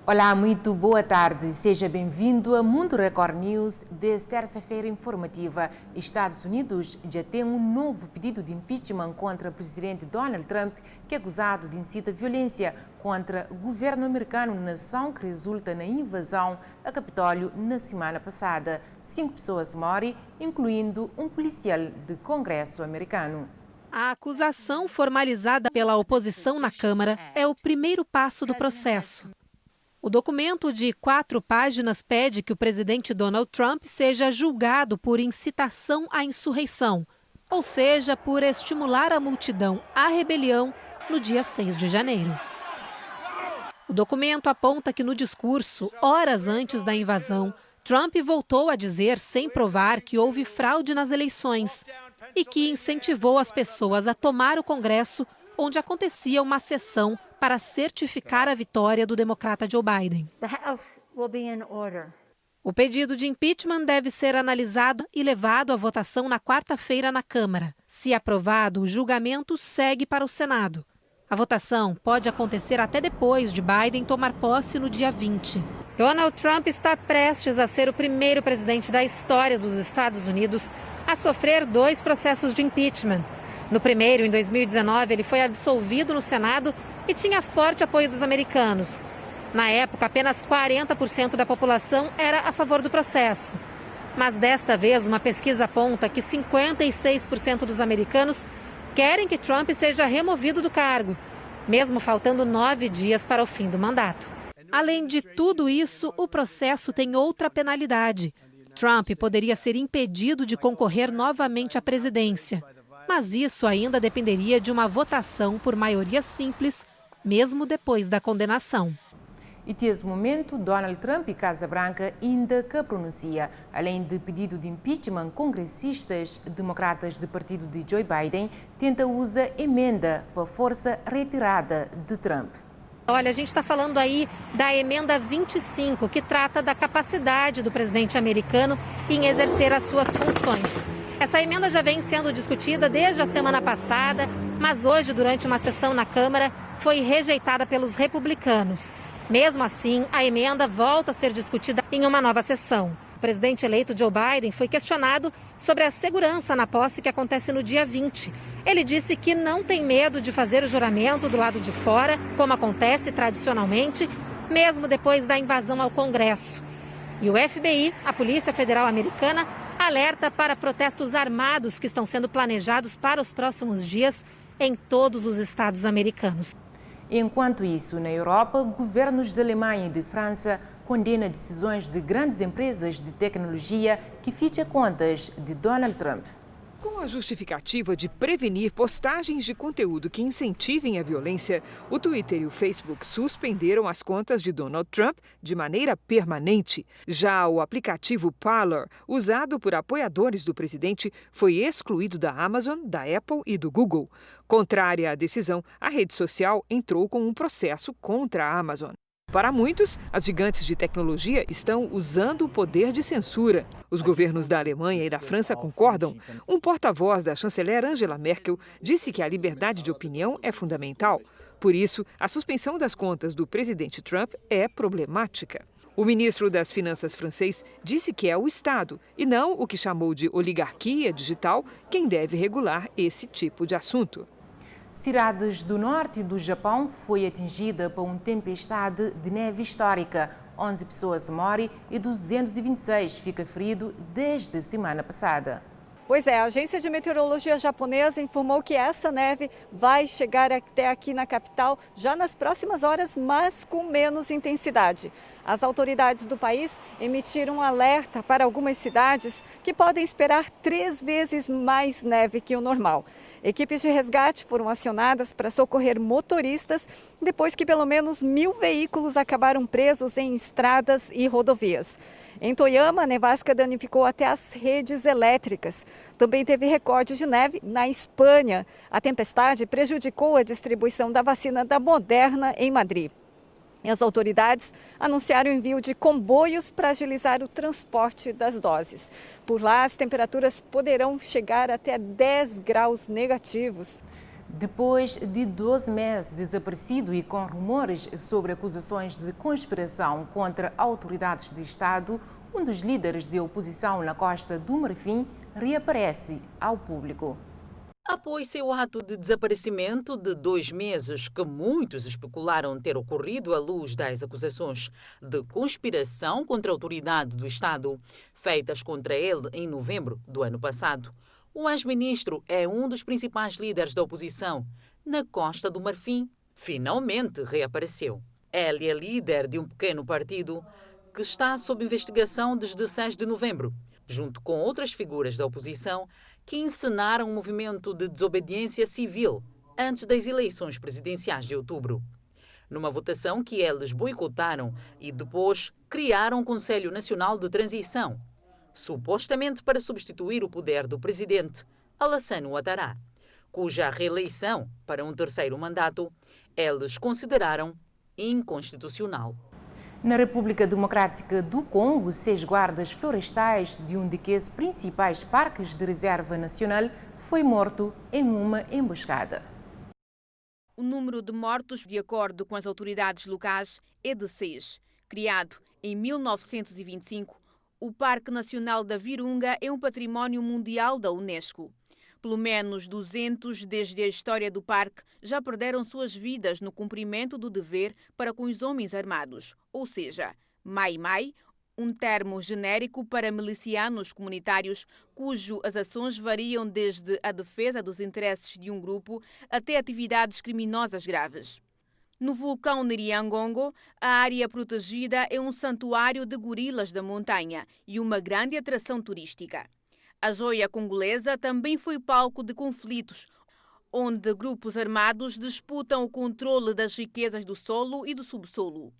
Olá, muito boa tarde. Seja bem-vindo a Mundo Record News desta terça-feira informativa. Estados Unidos já tem um novo pedido de impeachment contra o presidente Donald Trump, que é acusado de incitar violência contra o governo americano na ação que resulta na invasão a Capitólio na semana passada. 5 pessoas morrem, incluindo um policial do Congresso americano. A acusação formalizada pela oposição na Câmara é o primeiro passo do processo. O documento de 4 páginas pede que o presidente Donald Trump seja julgado por incitação à insurreição, ou seja, por estimular a multidão à rebelião no dia 6 de janeiro. O documento aponta que no discurso, horas antes da invasão, Trump voltou a dizer, sem provar, que houve fraude nas eleições e que incentivou as pessoas a tomar o Congresso, onde acontecia uma sessão para certificar a vitória do democrata Joe Biden. O pedido de impeachment deve ser analisado e levado à votação na quarta-feira na Câmara. Se aprovado, o julgamento segue para o Senado. A votação pode acontecer até depois de Biden tomar posse no dia 20. Donald Trump está prestes a ser o primeiro presidente da história dos Estados Unidos a sofrer 2 processos de impeachment. No primeiro, em 2019, ele foi absolvido no Senado e tinha forte apoio dos americanos. Na época, apenas 40% da população era a favor do processo. Mas desta vez, uma pesquisa aponta que 56% dos americanos querem que Trump seja removido do cargo, mesmo faltando 9 dias para o fim do mandato. Além de tudo isso, o processo tem outra penalidade. Trump poderia ser impedido de concorrer novamente à presidência. Mas isso ainda dependeria de uma votação por maioria simples, mesmo depois da condenação. E nesse momento, Donald Trump e Casa Branca ainda que pronuncia. Além de pedido de impeachment, congressistas democratas do partido de Joe Biden tentam usar emenda para força retirada de Trump. Olha, a gente está falando aí da emenda 25, que trata da capacidade do presidente americano em exercer as suas funções. Essa emenda já vem sendo discutida desde a semana passada, mas hoje, durante uma sessão na Câmara, foi rejeitada pelos republicanos. Mesmo assim, a emenda volta a ser discutida em uma nova sessão. O presidente eleito Joe Biden foi questionado sobre a segurança na posse que acontece no dia 20. Ele disse que não tem medo de fazer o juramento do lado de fora, como acontece tradicionalmente, mesmo depois da invasão ao Congresso. E o FBI, a Polícia Federal Americana, alerta para protestos armados que estão sendo planejados para os próximos dias em todos os estados americanos. Enquanto isso, na Europa, governos da Alemanha e de França condenam decisões de grandes empresas de tecnologia que fecham contas de Donald Trump. Com a justificativa de prevenir postagens de conteúdo que incentivem a violência, o Twitter e o Facebook suspenderam as contas de Donald Trump de maneira permanente. Já o aplicativo Parler, usado por apoiadores do presidente, foi excluído da Amazon, da Apple e do Google. Contrária à decisão, a rede social entrou com um processo contra a Amazon. Para muitos, as gigantes de tecnologia estão usando o poder de censura. Os governos da Alemanha e da França concordam. Um porta-voz da chanceler Angela Merkel disse que a liberdade de opinião é fundamental. Por isso, a suspensão das contas do presidente Trump é problemática. O ministro das Finanças francês disse que é o Estado, e não o que chamou de oligarquia digital, quem deve regular esse tipo de assunto. Cidades do norte do Japão foi atingida por uma tempestade de neve histórica. 11 pessoas morrem e 226 ficam feridos desde a semana passada. Pois é, a agência de meteorologia japonesa informou que essa neve vai chegar até aqui na capital já nas próximas horas, mas com menos intensidade. As autoridades do país emitiram um alerta para algumas cidades que podem esperar 3 vezes mais neve que o normal. Equipes de resgate foram acionadas para socorrer motoristas depois que pelo menos 1.000 veículos acabaram presos em estradas e rodovias. Em Toyama, a nevasca danificou até as redes elétricas. Também teve recorde de neve na Espanha. A tempestade prejudicou a distribuição da vacina da Moderna em Madrid. E as autoridades anunciaram o envio de comboios para agilizar o transporte das doses. Por lá, as temperaturas poderão chegar até 10 graus negativos. Depois de 12 meses desaparecido e com rumores sobre acusações de conspiração contra autoridades de Estado, um dos líderes de oposição na Costa do Marfim reaparece ao público. Após seu ato de desaparecimento de 2 meses, que muitos especularam ter ocorrido à luz das acusações de conspiração contra a autoridade do Estado, feitas contra ele em novembro do ano passado, o ex-ministro é um dos principais líderes da oposição na Costa do Marfim. Finalmente reapareceu. Ele é líder de um pequeno partido que está sob investigação desde 6 de novembro, junto com outras figuras da oposição que encenaram um movimento de desobediência civil antes das eleições presidenciais de outubro. Numa votação que eles boicotaram e depois criaram um Conselho Nacional de Transição, supostamente para substituir o poder do presidente Alassane Ouattara, cuja reeleição para um terceiro mandato eles consideraram inconstitucional. Na República Democrática do Congo, 6 guardas florestais de um dos principais parques de reserva nacional foi morto em uma emboscada. O número de mortos, de acordo com as autoridades locais, é de 6. Criado em 1925, o Parque Nacional da Virunga é um património mundial da Unesco. Pelo menos 200 desde a história do parque já perderam suas vidas no cumprimento do dever para com os homens armados, ou seja, mai-mai, um termo genérico para milicianos comunitários cujas ações variam desde a defesa dos interesses de um grupo até atividades criminosas graves. No vulcão Nyiragongo, a área protegida é um santuário de gorilas da montanha e uma grande atração turística. A joia congolesa também foi palco de conflitos, onde grupos armados disputam o controle das riquezas do solo e do subsolo.